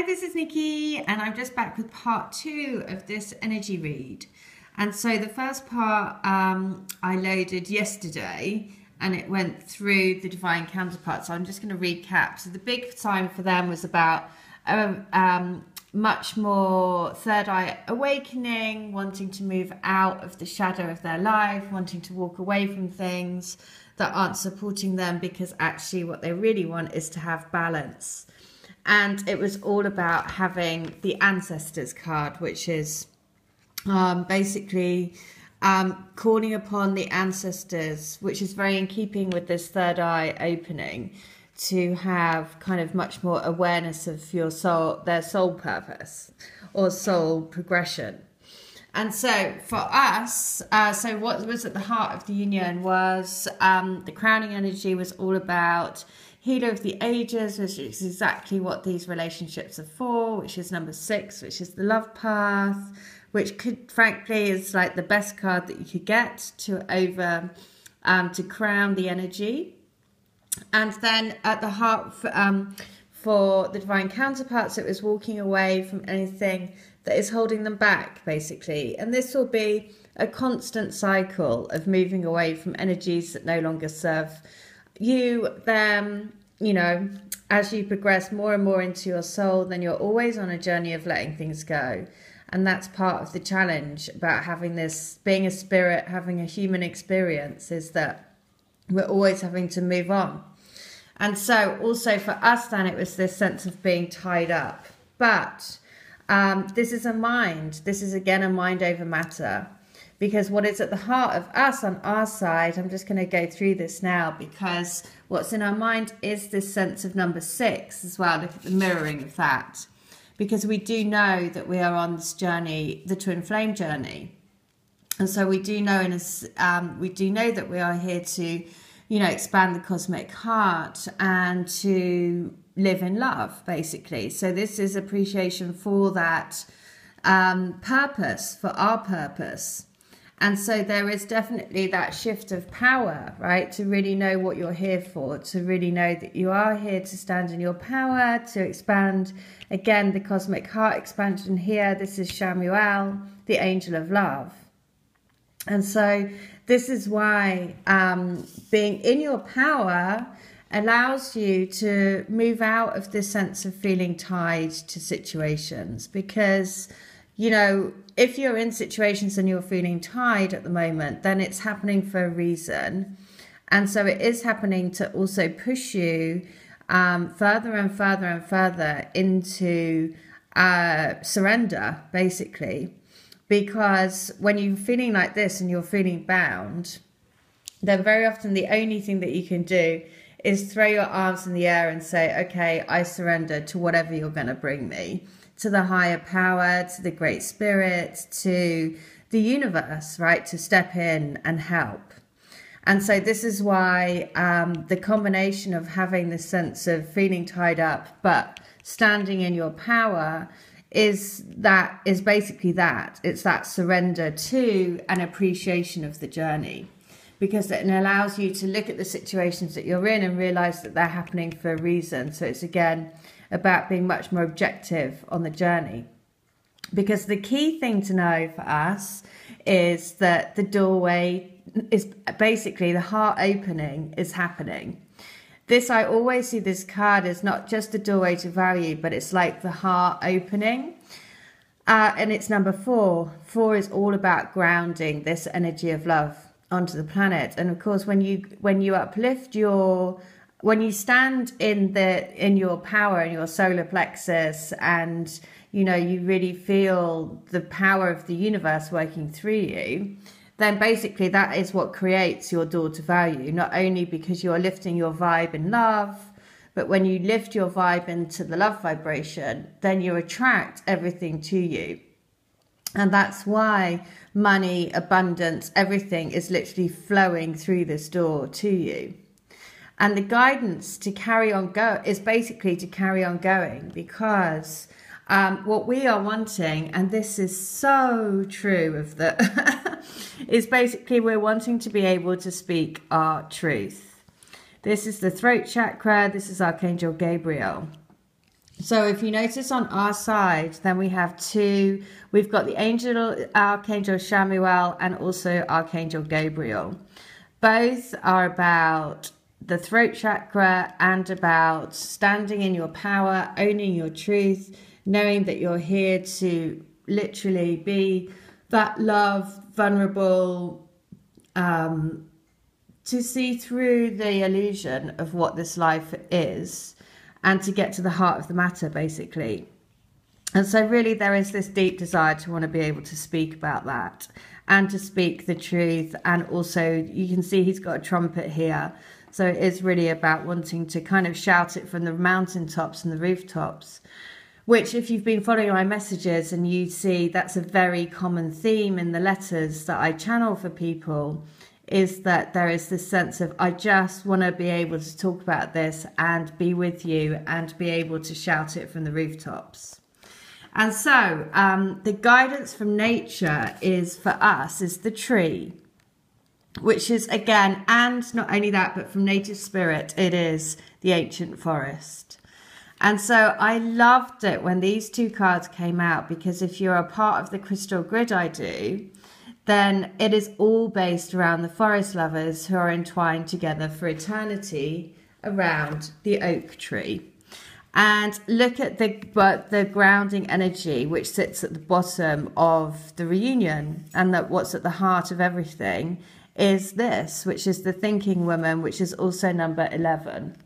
this is Nikki, and I'm just back with part 2 of this energy read. And so the first part I loaded yesterday, and it went through the divine counterparts. So I'm just going to recap. So the big sign for them was about much more third eye awakening, wanting to move out of the shadow of their life, wanting to walk away from things that aren't supporting them, because actually what they really want is to have balance. And it was all about having the ancestors card, which is basically calling upon the ancestors, which is very in keeping with this third eye opening, to have kind of much more awareness of your soul, their soul purpose or soul progression. And so for us, so what was at the heart of the union was the crowning energy was all about healer of the ages, which is exactly what these relationships are for, which is number 6, which is the love path, which could, frankly, is like the best card that you could get to crown the energy. And then at the heart for the divine counterparts, it was walking away from anything that is holding them back, basically. And this will be a constant cycle of moving away from energies that no longer serve you, them, you know. As you progress more and more into your soul, then you're always on a journey of letting things go. And that's part of the challenge about having this, being a spirit, having a human experience, is that we're always having to move on. And so also for us then, it was this sense of being tied up. But this is a mind. This is again a mind over matter. Because what is at the heart of us on our side, I'm just going to go through this now, because what's in our mind is this sense of number 6 as well. Look at the mirroring of that. Because we do know that we are on this journey, the twin flame journey. And so we do know that we are here to, you know, expand the cosmic heart and to live in love, basically. So this is appreciation for that purpose, for our purpose. And so there is definitely that shift of power, right? To really know what you're here for, to really know that you are here to stand in your power, to expand, again, the cosmic heart expansion here. This is Shamuel, the angel of love. And so this is why being in your power allows you to move out of this sense of feeling tied to situations. Because, you know, if you're in situations and you're feeling tied at the moment, then it's happening for a reason. And so it is happening to also push you further and further and further into surrender, basically. Because when you're feeling like this and you're feeling bound, then very often the only thing that you can do is throw your arms in the air and say, okay, I surrender to whatever you're going to bring me. To the higher power, to the great spirit, to the universe, right? To step in and help. And so this is why the combination of having this sense of feeling tied up, but standing in your power is basically that. It's that surrender to an appreciation of the journey. Because it allows you to look at the situations that you're in and realize that they're happening for a reason. So it's again about being much more objective on the journey. Because the key thing to know for us is that the doorway is basically the heart opening is happening. This, I always see this card as not just the doorway to value, but it's like the heart opening. And it's number 4. 4 is all about grounding this energy of love onto the planet. And of course, when you uplift when you stand in your power, in your solar plexus, and you know, you really feel the power of the universe working through you, then basically that is what creates your door to value. Not only because you're lifting your vibe in love, but when you lift your vibe into the love vibration, then you attract everything to you. And that's why money, abundance, everything is literally flowing through this door to you. And the guidance to carry on is basically to carry on going, because what we are wanting, and this is so true of the, is basically we're wanting to be able to speak our truth. This is the throat chakra. This is Archangel Gabriel. So if you notice on our side, then we have two. We've got the Archangel Shamuel and also Archangel Gabriel. Both are about the throat chakra and about standing in your power, owning your truth, knowing that you're here to literally be that love, vulnerable, to see through the illusion of what this life is and to get to the heart of the matter, basically. And so really there is this deep desire to want to be able to speak about that and to speak the truth. And also you can see he's got a trumpet here. So it is really about wanting to kind of shout it from the mountaintops and the rooftops, which if you've been following my messages and you see that's a very common theme in the letters that I channel for people, is that there is this sense of, I just want to be able to talk about this and be with you and be able to shout it from the rooftops. And so the guidance from nature is for us is the tree, which is again, and not only that, but from native spirit, it is the ancient forest. And so I loved it when these two cards came out, because if you're a part of the crystal grid I do, then it is all based around the forest lovers who are entwined together for eternity around the oak tree. And look at the grounding energy which sits at the bottom of the reunion, and that what's at the heart of everything is this, which is the thinking woman, which is also number 11.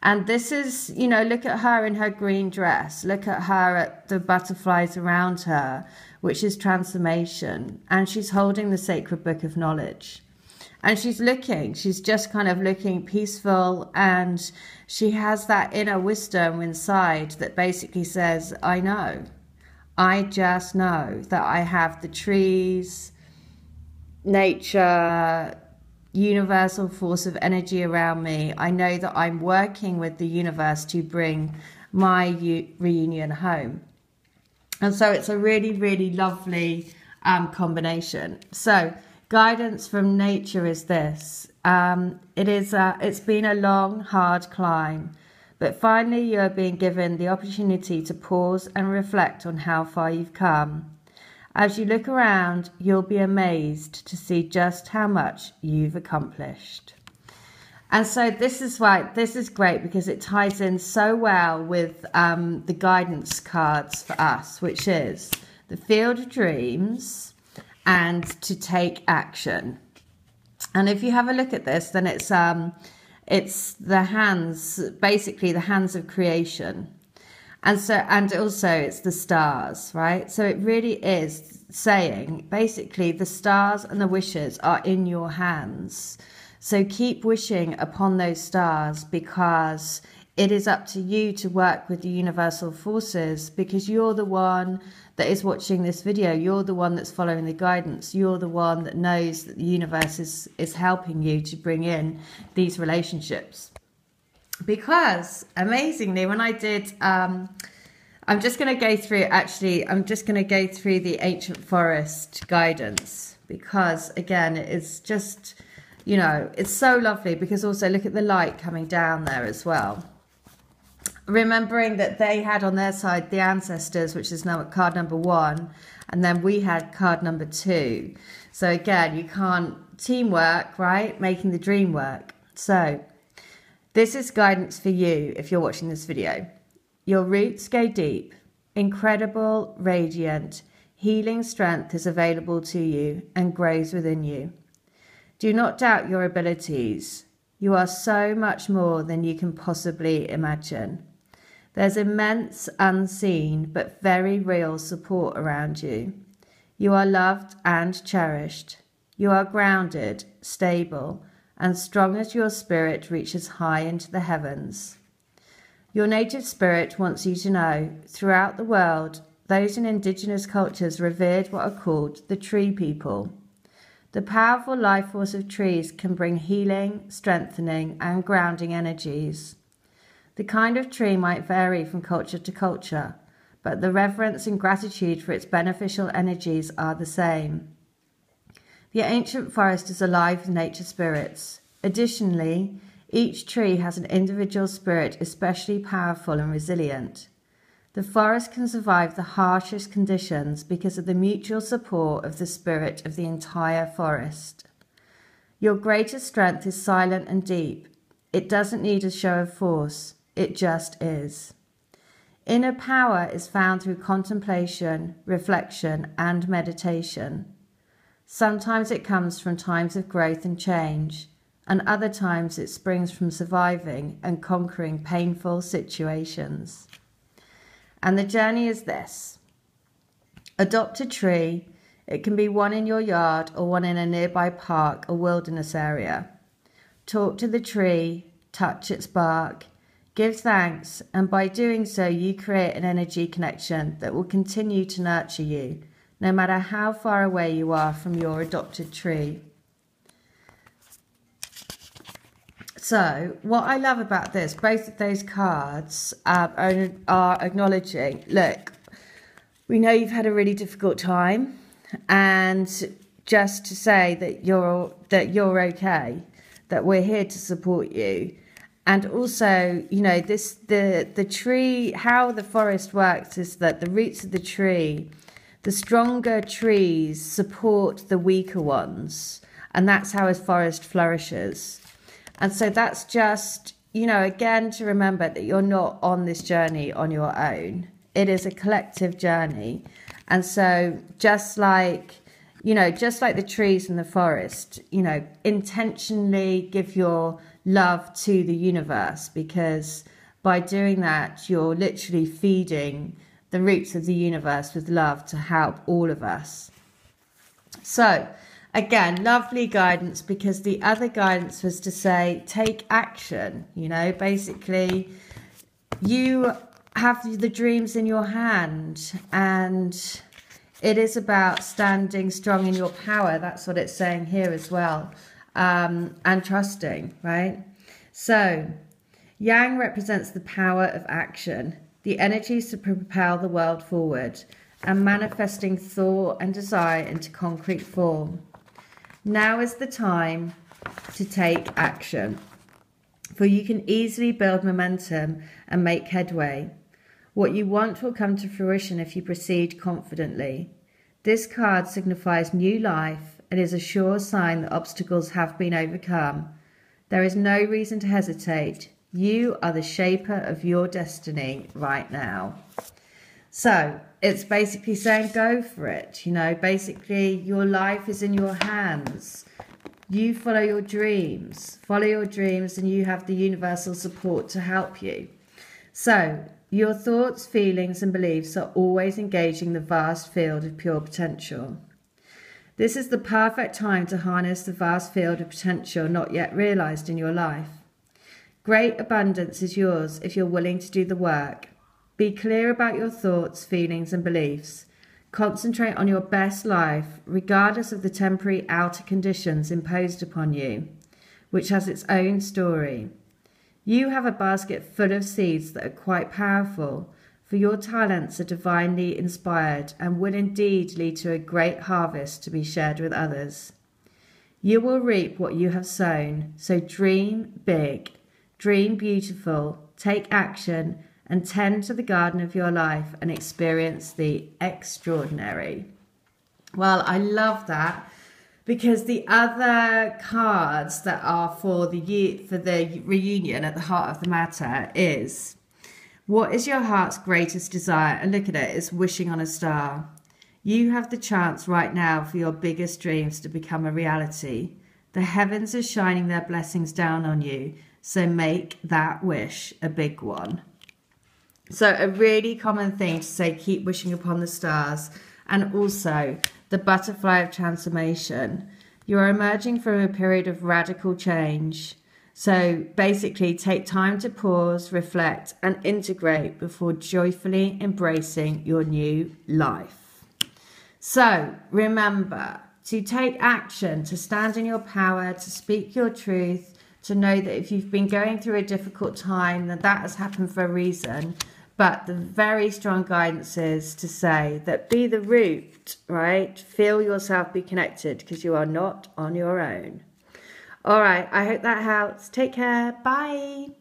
And this is, you know, look at her in her green dress. Look at her at the butterflies around her, which is transformation. And she's holding the sacred book of knowledge. And she's just kind of looking peaceful. And she has that inner wisdom inside that basically says, I know. I just know that I have the trees, nature, universal force of energy around me. I know that I'm working with the universe to bring my reunion home. And so it's a really, really lovely combination. So guidance from nature is this. It's been a long, hard climb, but finally you are being given the opportunity to pause and reflect on how far you've come. As you look around, you'll be amazed to see just how much you've accomplished. And so this is great because it ties in so well with the guidance cards for us, which is the Field of Dreams and to take action. And if you have a look at this, then it's the hands, basically the hands of creation. And also it's the stars, right? So it really is saying, basically, the stars and the wishes are in your hands. So keep wishing upon those stars, because it is up to you to work with the universal forces, because you're the one that is watching this video. You're the one that's following the guidance. You're the one that knows that the universe is helping you to bring in these relationships. Because amazingly, when I did, I'm just going to go through the ancient forest guidance, because again, it's just, you know, it's so lovely, because also look at the light coming down there as well. Remembering that they had on their side the ancestors, which is now card number 1, and then we had card number 2. So again, you can't teamwork, right? Making the dream work. So this is guidance for you if you're watching this video. Your roots go deep, incredible, radiant, healing strength is available to you and grows within you. Do not doubt your abilities. You are so much more than you can possibly imagine. There's immense, unseen, but very real support around you. You are loved and cherished. You are grounded, stable, and strong as your spirit reaches high into the heavens. Your native spirit wants you to know, throughout the world, those in indigenous cultures revered what are called the tree people. The powerful life force of trees can bring healing, strengthening, and grounding energies. The kind of tree might vary from culture to culture, but the reverence and gratitude for its beneficial energies are the same. The ancient forest is alive with nature spirits. Additionally, each tree has an individual spirit especially powerful and resilient. The forest can survive the harshest conditions because of the mutual support of the spirit of the entire forest. Your greatest strength is silent and deep. It doesn't need a show of force. It just is. Inner power is found through contemplation, reflection, and meditation. Sometimes it comes from times of growth and change, and other times it springs from surviving and conquering painful situations. And the journey is this. Adopt a tree. It can be one in your yard or one in a nearby park or wilderness area. Talk to the tree, touch its bark, give thanks, and by doing so you create an energy connection that will continue to nurture you, no matter how far away you are from your adopted tree. So, what I love about this, both of those cards are acknowledging, look, we know you've had a really difficult time, and just to say that you're okay, that we're here to support you. And also, you know, the tree, how the forest works is that the roots of the tree, the stronger trees support the weaker ones. And that's how a forest flourishes. And so that's just, you know, again, to remember that you're not on this journey on your own. It is a collective journey. And so just like, you know, just like the trees in the forest, you know, intentionally give your love to the universe, because by doing that, you're literally feeding the roots of the universe with love to help all of us. So again, lovely guidance, because the other guidance was to say, take action. You know, basically, you have the dreams in your hand, and it is about standing strong in your power. That's what it's saying here as well. And trusting, right? So, Yang represents the power of action, the energies to propel the world forward, and manifesting thought and desire into concrete form. Now is the time to take action, for you can easily build momentum and make headway. What you want will come to fruition if you proceed confidently. This card signifies new life and is a sure sign that obstacles have been overcome. There is no reason to hesitate. You are the shaper of your destiny right now. So it's basically saying go for it. You know, basically your life is in your hands. You follow your dreams. Follow your dreams and you have the universal support to help you. So your thoughts, feelings and beliefs are always engaging the vast field of pure potential. This is the perfect time to harness the vast field of potential not yet realized in your life. Great abundance is yours if you're willing to do the work. Be clear about your thoughts, feelings and beliefs. Concentrate on your best life, regardless of the temporary outer conditions imposed upon you, which has its own story. You have a basket full of seeds that are quite powerful, for your talents are divinely inspired and will indeed lead to a great harvest to be shared with others. You will reap what you have sown, so dream big, dream beautiful, take action, and tend to the garden of your life and experience the extraordinary. Well, I love that, because the other cards that are for the reunion at the heart of the matter is, what is your heart's greatest desire? And look at it, it's wishing on a star. You have the chance right now for your biggest dreams to become a reality. The heavens are shining their blessings down on you, so make that wish a big one. So a really common thing to say, keep wishing upon the stars. And also the butterfly of transformation. You are emerging from a period of radical change. So basically take time to pause, reflect and integrate before joyfully embracing your new life. So remember to take action, to stand in your power, to speak your truth, to know that if you've been going through a difficult time, that has happened for a reason. But the very strong guidance is to say that be the root, right? Feel yourself, be connected, because you are not on your own. All right, I hope that helps. Take care. Bye.